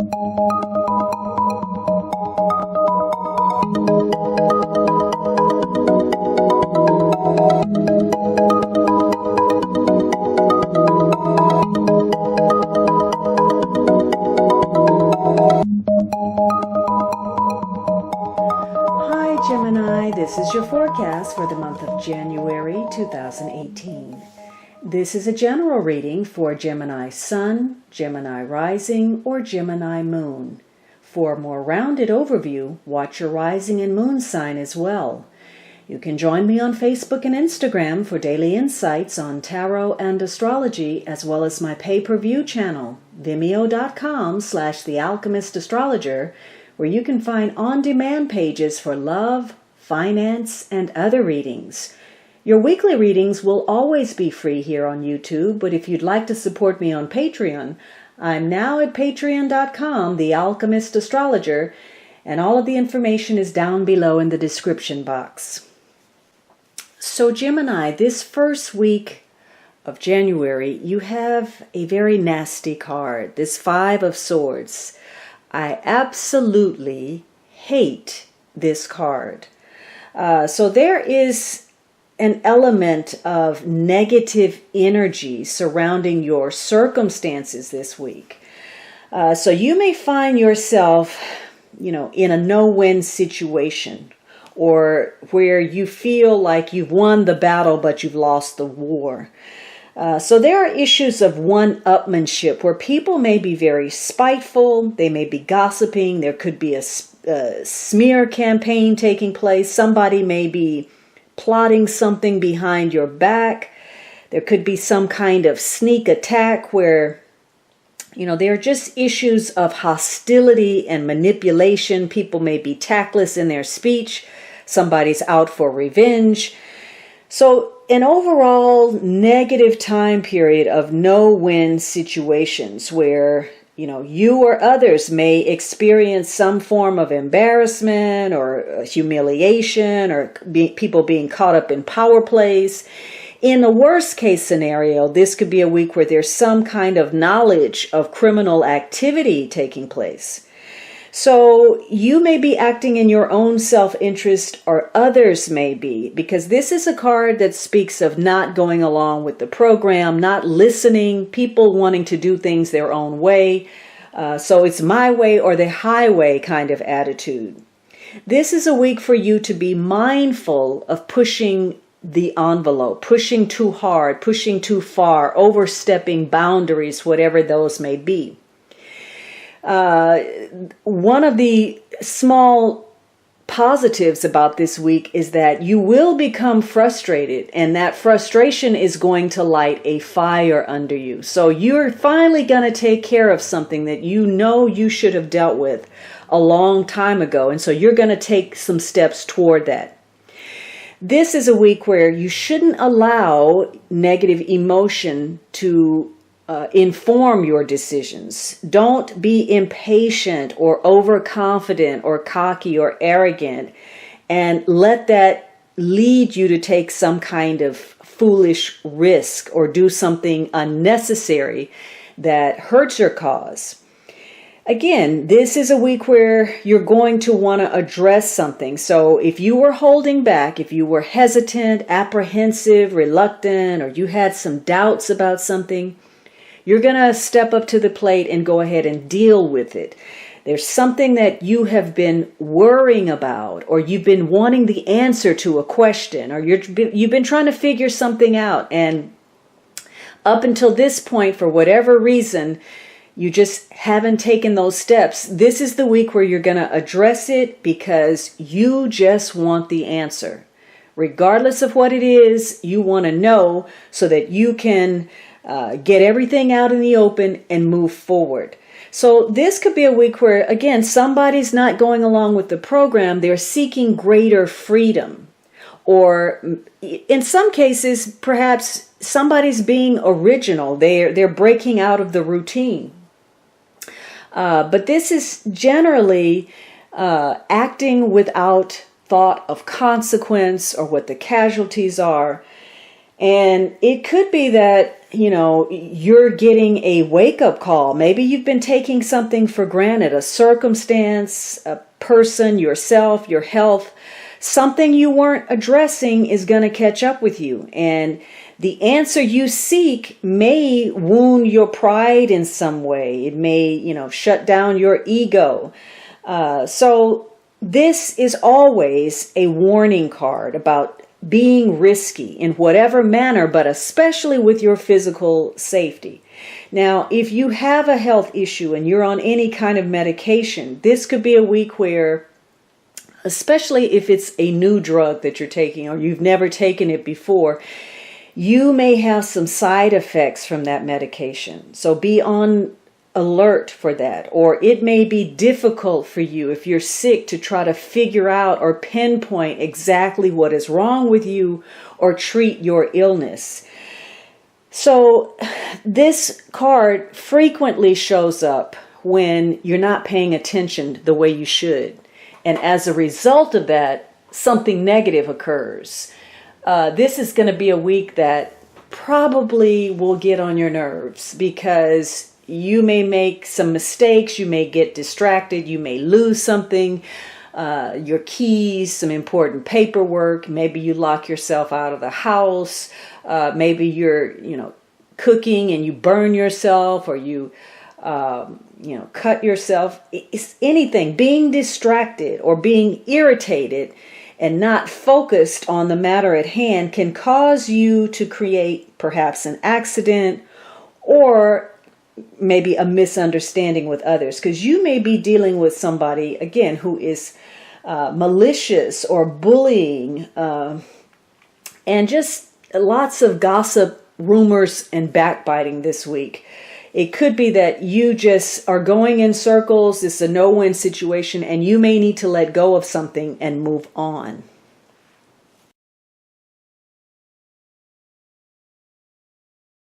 Hi Gemini, this is your forecast for the month of January 2018. This is a general reading for Gemini Sun, Gemini Rising, or Gemini Moon. For a more rounded overview, watch your rising and moon sign as well. You can join me on Facebook and Instagram for daily insights on tarot and astrology, as well as my pay-per-view channel, vimeo.com/thealchemistastrologer, where you can find on-demand pages for love, finance, and other readings. Your weekly readings will always be free here on YouTube, but if you'd like to support me on Patreon, I'm now at patreon.com, The Alchemist Astrologer, and all of the information is down below in the description box. So Gemini, this first week of January, you have a very nasty card, this Five of Swords. I absolutely hate this card. So there is an element of negative energy surrounding your circumstances this week. So you may find yourself, in a no-win situation, or where you feel like you've won the battle but you've lost the war. So there are issues of one-upmanship where people may be very spiteful, they may be gossiping, there could be a smear campaign taking place, somebody may be plotting something behind your back, there could be some kind of sneak attack where, there are just issues of hostility and manipulation. People may be tactless in their speech, somebody's out for revenge. So an overall negative time period of no-win situations where, you or others may experience some form of embarrassment or humiliation or people being caught up in power plays. In the worst case scenario, this could be a week where there's some kind of knowledge of criminal activity taking place. So you may be acting in your own self-interest, or others may be, because this is a card that speaks of not going along with the program, not listening, people wanting to do things their own way. So it's my way or the highway kind of attitude. This is a week for you to be mindful of pushing the envelope, pushing too hard, pushing too far, overstepping boundaries, whatever those may be. One of the small positives about this week is that you will become frustrated, and that frustration is going to light a fire under you. So you're finally going to take care of something that you should have dealt with a long time ago, and so you're going to take some steps toward that. This is a week where you shouldn't allow negative emotion to inform your decisions. Don't be impatient or overconfident or cocky or arrogant, and let that lead you to take some kind of foolish risk or do something unnecessary that hurts your cause. Again, this is a week where you're going to want to address something. So if you were holding back, if you were hesitant, apprehensive, reluctant, or you had some doubts about something, you're going to step up to the plate and go ahead and deal with it. There's something that you have been worrying about, or you've been wanting the answer to a question, or you've been trying to figure something out. And up until this point, for whatever reason, you just haven't taken those steps. This is the week where you're going to address it because you just want the answer. Regardless of what it is, you want to know so that you can get everything out in the open and move forward. So this could be a week where, again, somebody's not going along with the program. They're seeking greater freedom. Or in some cases, perhaps somebody's being original. They're breaking out of the routine. But this is generally acting without thought of consequence or what the casualties are. And it could be that, you're getting a wake-up call. Maybe you've been taking something for granted, a circumstance, a person, yourself, your health. Something you weren't addressing is going to catch up with you. And the answer you seek may wound your pride in some way. It may, shut down your ego. So this is always a warning card about being risky in whatever manner, but especially with your physical safety. Now, if you have a health issue and you're on any kind of medication, this could be a week where, especially if it's a new drug that you're taking or you've never taken it before, you may have some side effects from that medication. So be on alert for that. Or it may be difficult for you if you're sick to try to figure out or pinpoint exactly what is wrong with you or treat your illness. So this card frequently shows up when you're not paying attention the way you should. And as a result of that, something negative occurs. This is going to be a week that probably will get on your nerves because you may make some mistakes, you may get distracted, you may lose something, your keys, some important paperwork, maybe you lock yourself out of the house, maybe you're, cooking and you burn yourself or you cut yourself. It's anything, being distracted or being irritated and not focused on the matter at hand can cause you to create perhaps an accident or maybe a misunderstanding with others, because you may be dealing with somebody, again, who is malicious or bullying and just lots of gossip, rumors, and backbiting this week. It could be that you just are going in circles. It's a no-win situation, and you may need to let go of something and move on.